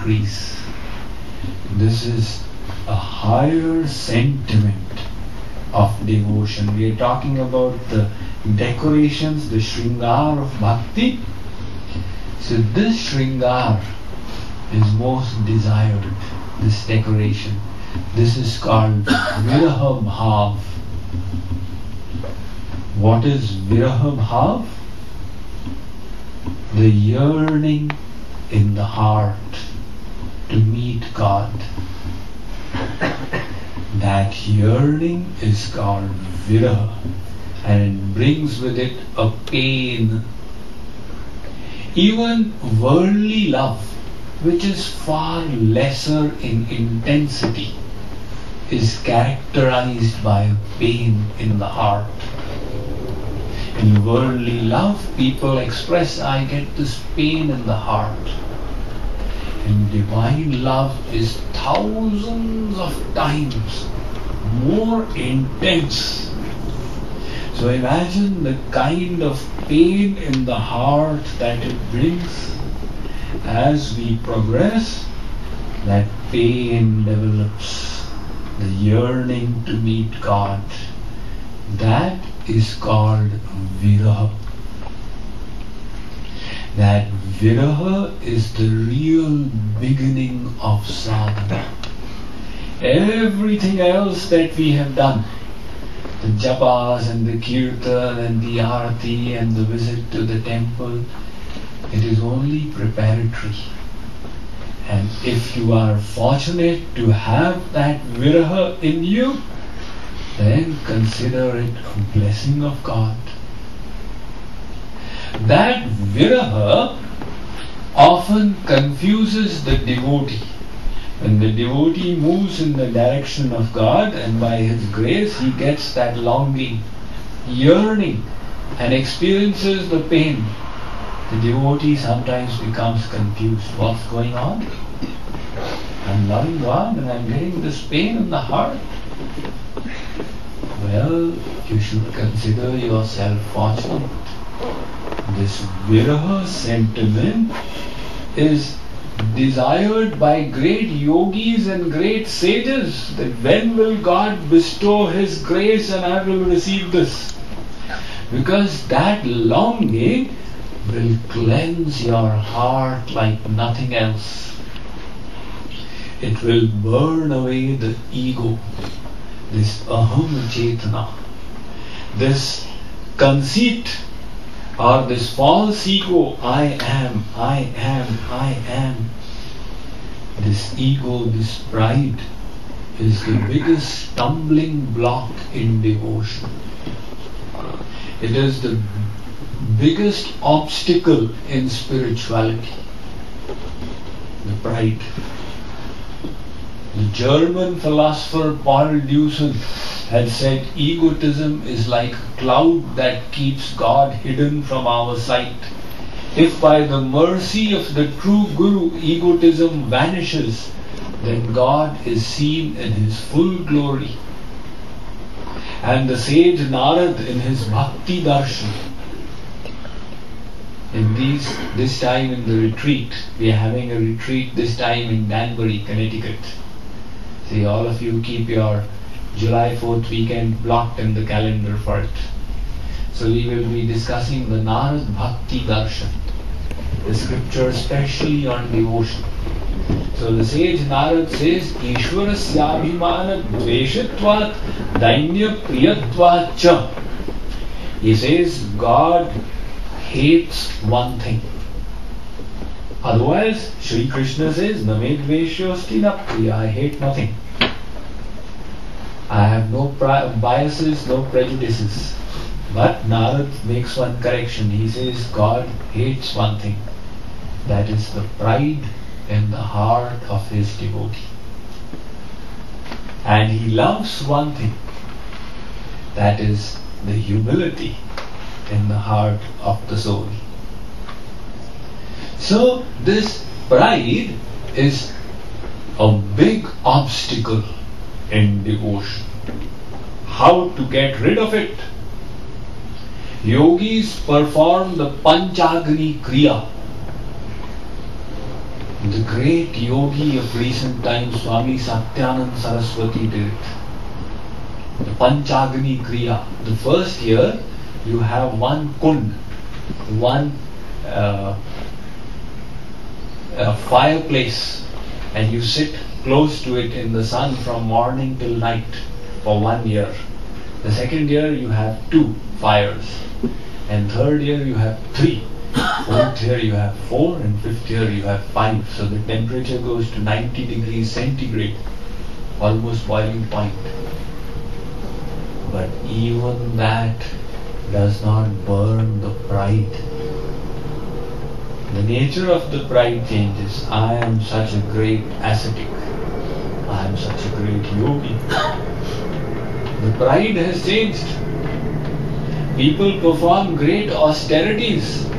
increase. This is a higher sentiment of devotion. We are talking about the decorations, the Shringar of Bhakti. So this Shringar is most desired, this decoration. This is called Viraha Bhav. What is Viraha Bhav? The yearning in the heart to meet God. That yearning is called Viraha, and it brings with it a pain. Even worldly love, which is far lesser in intensity, is characterized by a pain in the heart. In worldly love, people express, I get this pain in the heart. In divine love is thousands of times more intense. So imagine the kind of pain in the heart that it brings. As we progress, that pain develops, the yearning to meet God. That is called Viraha. That Viraha is the real beginning of sadhana. Everything else that we have done, the japas and the kirtan and the arati and the visit to the temple, it is only preparatory. And if you are fortunate to have that Viraha in you, then consider it a blessing of God. That Viraha often confuses the devotee. When the devotee moves in the direction of God, and by His grace he gets that longing, yearning, and experiences the pain, the devotee sometimes becomes confused. What's going on? I'm loving God and I'm getting this pain in the heart. Well, you should consider yourself fortunate. This Viraha sentiment is desired by great yogis and great sages, that when will God bestow His grace and I will receive this? Because that longing will cleanse your heart like nothing else. It will burn away the ego, this aham chetana, this conceit or this false ego, I am, I am, I am. This ego, this pride is the biggest stumbling block in devotion. It is the biggest obstacle in spirituality, the pride. The German philosopher Paul Deussen had said, egotism is like a cloud that keeps God hidden from our sight. If by the mercy of the true Guru egotism vanishes, then God is seen in His full glory. And the sage Narada in his Bhakti Darshan, in this time in the retreat, we are having a retreat this time in Danbury, Connecticut. See, all of you keep your July 4th weekend blocked in the calendar for it. So we will be discussing the Narada Bhakti Darshan, the scripture especially on devotion. So the sage Narada says, Ishwarasya abhimana dveshatvat dainya priyatvat cha. He says, God hates one thing. Otherwise, Sri Krishna says, Name dveshosti na priya, I hate nothing. I have no biases, no prejudices. But Narada makes one correction. He says God hates one thing. That is the pride in the heart of his devotee. And he loves one thing. That is the humility in the heart of the soul. So this pride is a big obstacle in devotion. How to get rid of it? Yogis perform the Panchagni Kriya, the The great yogi of recent times, Swami Satyanand Saraswati, did it. The Panchagni Kriya. The first year you have one kund, one fireplace, and you sit close to it in the sun from morning till night for 1 year. The second year you have 2 fires, and third year you have 3. Fourth year you have 4, and fifth year you have 5. So the temperature goes to 90 degrees centigrade, almost boiling point. But even that does not burn the pride. The nature of the pride changes. I am such a great ascetic. I am such a great yogi. The pride has changed. People perform great austerities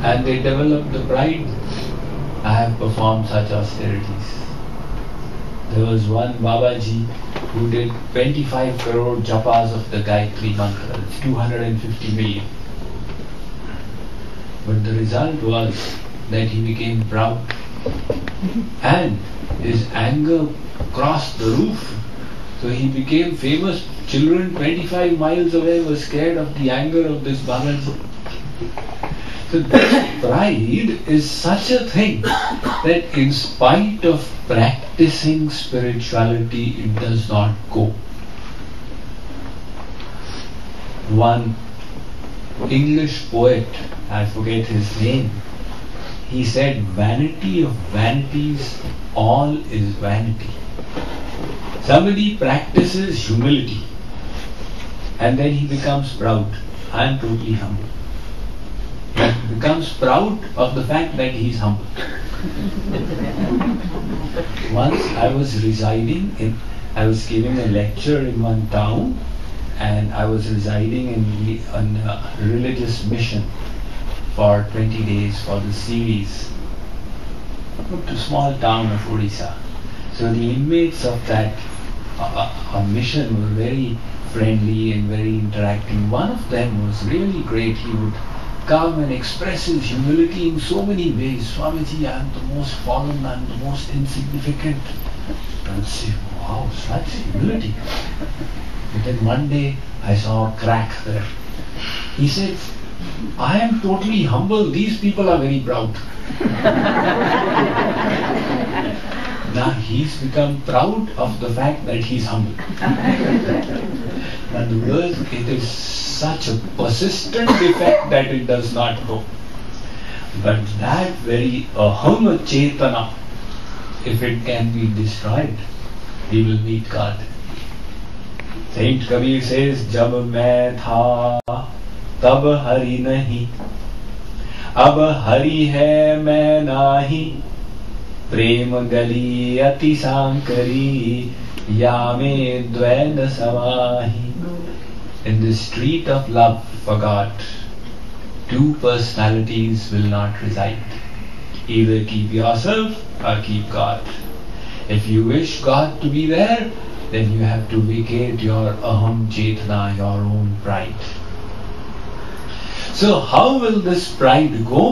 and they develop the pride. I have performed such austerities. There was one Babaji who did 25 crore japas of the Gayatri mantra. It's 250 million. But the result was that he became proud and his anger crossed the roof. So he became famous. Children 25 miles away were scared of the anger of this Babaji. So this pride is such a thing that in spite of practicing spirituality, it does not go. One English poet, I forget his name, he said, "Vanity of vanities, all is vanity." Somebody practices humility and then he becomes proud. I am totally humble. He becomes proud of the fact that he is humble. Once I was I was giving a lecture in one town, and I was residing on a religious mission for 20 days for the series. To a small town of Odisha. So the inmates of that mission were very friendly and very interacting. One of them was really great. He would come and express his humility in so many ways. "Swamiji, I am the most fallen, I am the most insignificant." I would say, "Wow, such humility." But then one day I saw a crack there. He said, "I am totally humble, these people are very proud." Now he's become proud of the fact that he's humble. In other words, it is such a persistent defect that it does not go. But that very aham chetana, if it can be destroyed, we will meet God. Saint Kabir says, "Jab main tha, tab hari nahi, ab hari hai main nahi, prem gali ati sankari, yame dvain samahi." In the street of love for God, 2 personalities will not reside. Either keep yourself or keep God. If you wish God to be there, then you have to vacate your aham chetana, your own pride. So how will this pride go?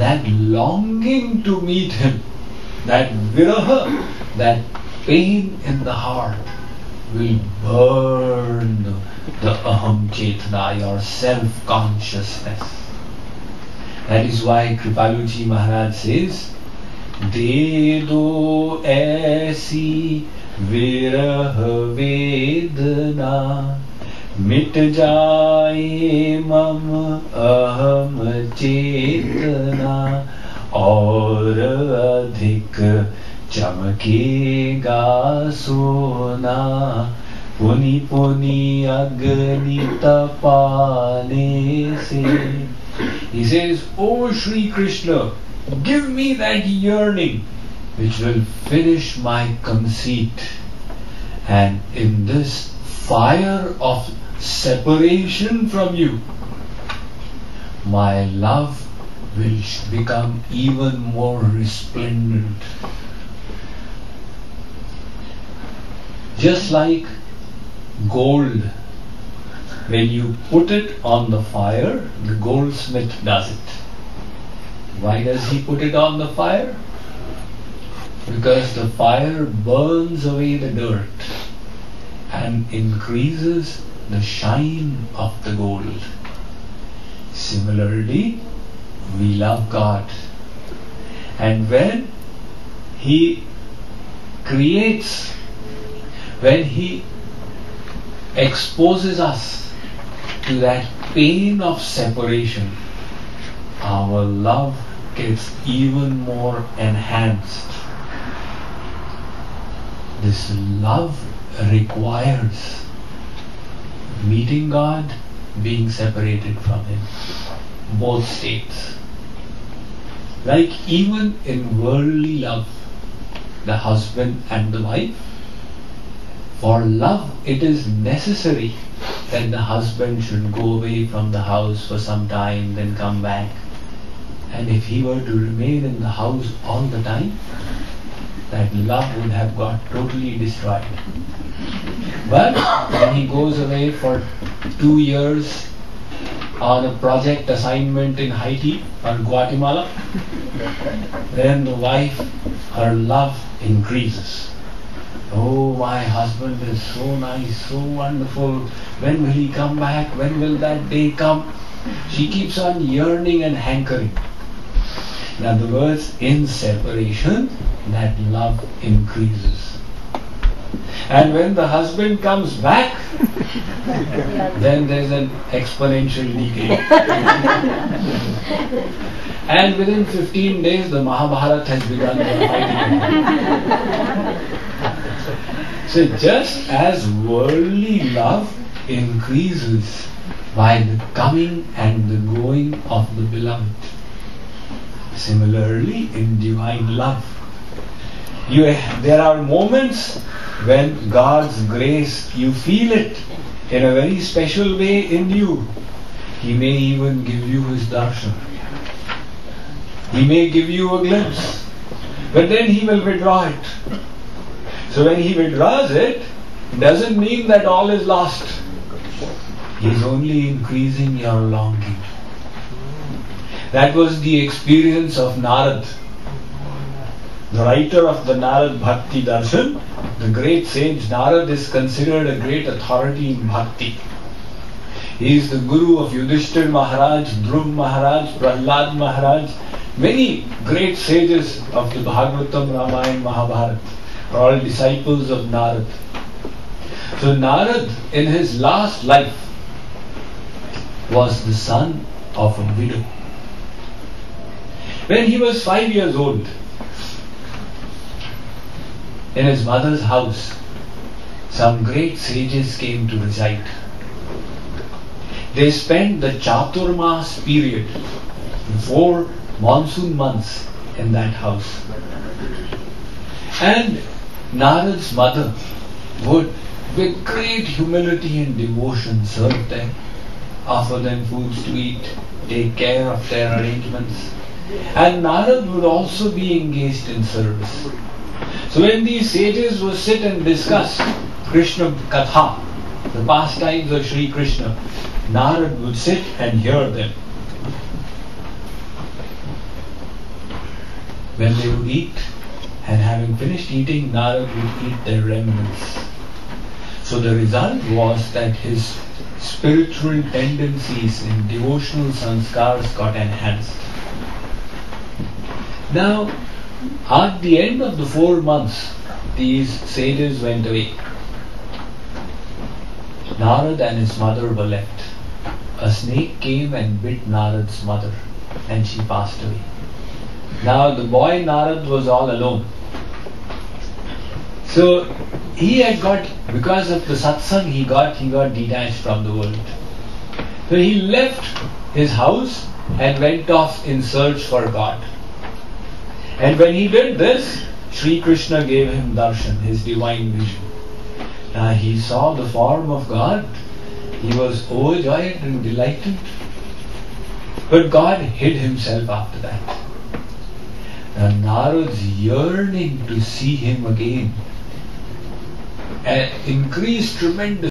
That longing to meet Him, that viraha, that pain in the heart will burn the aham chetana, your self-consciousness. That is why Kripaluji Maharaj says, "De do aisi virah vedana, mit jaye mam aham chetana, aur adhik chamkega sona, puni puni agni tapane se." He says, "Oh Shri Krishna, give me that yearning which will finish my conceit, and in this fire of separation from you, my love will become even more resplendent." Just like gold, when you put it on the fire, the goldsmith does it. Why does he put it on the fire? Because the fire burns away the dirt and increases the shine of the gold. Similarly, we love God. And when He creates, when He exposes us to that pain of separation, our love gets even more enhanced. This love requires meeting God, being separated from Him. Both states. Like even in worldly love, the husband and the wife, for love it is necessary that the husband should go away from the house for some time, then come back. And if he were to remain in the house all the time, that love would have got totally destroyed. But when he goes away for 2 years on a project assignment in Haiti or Guatemala, then the wife, her love increases. Oh, my husband is so nice, so wonderful. When will he come back? When will that day come? She keeps on yearning and hankering. In other words, in separation, that love increases. And when the husband comes back, then there's an exponential decay. And within 15 days, the Mahabharata has begun fighting. So just as worldly love increases by the coming and the going of the beloved, similarly in divine love, there are moments when God's grace, you feel it in a very special way in you. He may even give you His darshan. He may give you a glimpse, but then He will withdraw it. So when He withdraws it, doesn't mean that all is lost. He is only increasing your longing. That was the experience of Narada. The writer of the Narada Bhakti Darshan, the great sage Narada, is considered a great authority in bhakti. He is the guru of Yudhishthir Maharaj, Dhruv Maharaj, Prahlad Maharaj. Many great sages of the Bhagavatam, Ramayana, Mahabharata are all disciples of Narada. So Narada, in his last life, was the son of a widow. When he was 5 years old, in his mother's house, some great sages came to reside. They spent the Chaturmas period, 4 monsoon months, in that house. And Narada's mother would, with great humility and devotion, serve them, offer them foods to eat, take care of their arrangements. And Narada would also be engaged in service. So when these sages would sit and discuss Krishna Katha, the pastimes of Sri Krishna, Narada would sit and hear them. When they would eat, and having finished eating, Narada would eat their remnants. So the result was that his spiritual tendencies and devotional sanskars got enhanced. Now, at the end of the 4 months, these sages went away. Narada and his mother were left. A snake came and bit Narada's mother, and she passed away. Now the boy Narada was all alone. So he had got, because of the satsang he got detached from the world. So he left his house and went off in search for God. And when he did this, Sri Krishna gave him darshan, his divine vision. He saw the form of God. He was overjoyed and delighted. But God hid Himself after that. And Narada's yearning to see Him again increased tremendously.